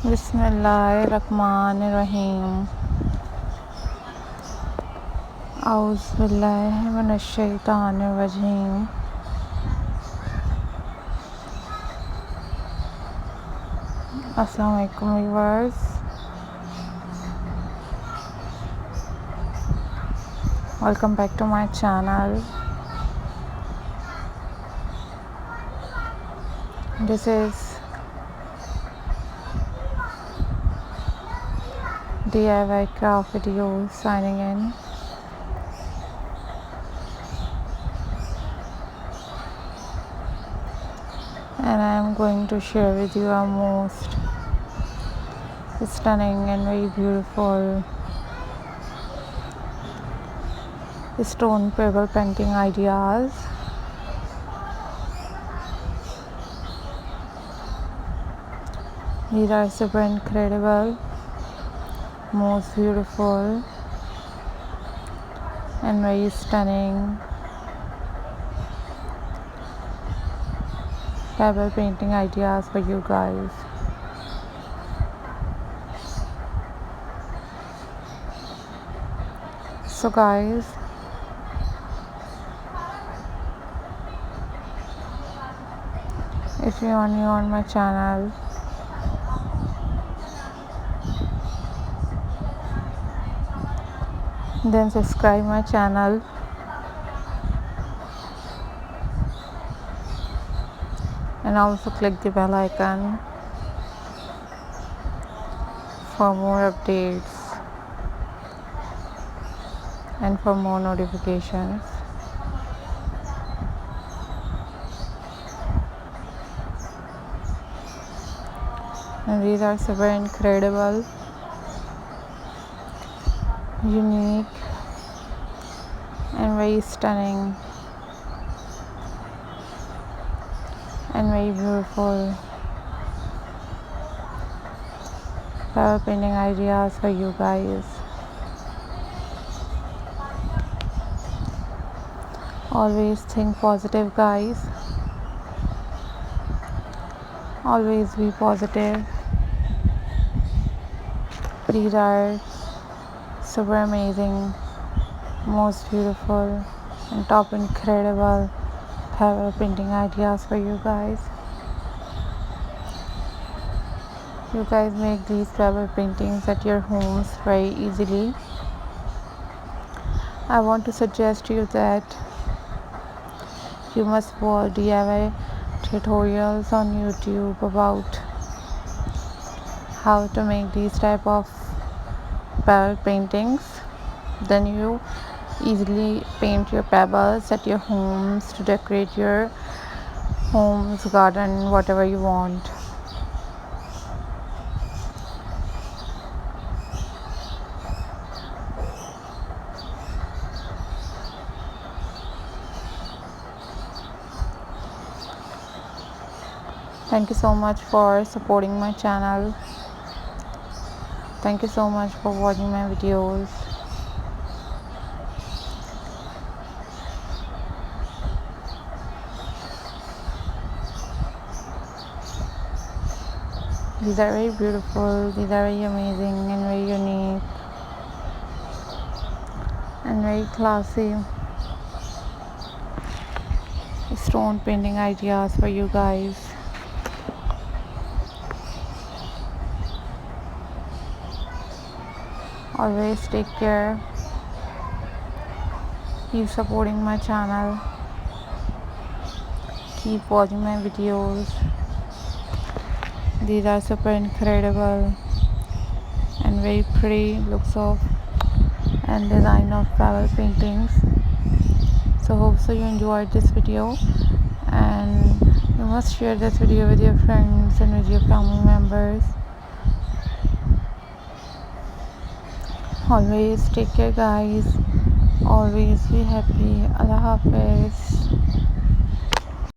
बिस्मिल्लाहिर्रहमानिर्रहीम। औज़ुबिल्लाहि मिनश्शैतानिर्रजीम। अस्सलाम वालेकुम viewers, welcome back to my channel. This is DIY craft videos signing in. And I am going to share with you our most stunning and very beautiful stone pebble painting ideas. These are super incredible, most beautiful and very stunning pebble painting ideas for you guys. So guys, if you are new on my channel, then subscribe my channel and also click the bell icon for more updates and for more notifications. And these are super incredible, unique and very stunning and very beautiful pebble painting ideas for you guys. Always think positive, guys. Always be positive. These are super amazing, most beautiful and top incredible pebble painting ideas for you guys. You guys make these pebble paintings at your homes very easily. I want to suggest you that you must watch DIY tutorials on YouTube about how to make these type of pebble paintings. Then you easily paint your pebbles at your homes to decorate your homes, garden, whatever you want. Thank you so much for supporting my channel. Thank you so much for watching my videos. These are very beautiful, these are very amazing and very unique and very classy stone painting ideas for you guys. Always take care. Keep supporting my channel. Keep watching my videos. These are super incredible and very pretty looks of and design of pebble paintings. So hope so you enjoyed this video, and you must share this video with your friends and with your family members. Always take care, guys. Always be happy. Allah Hafiz.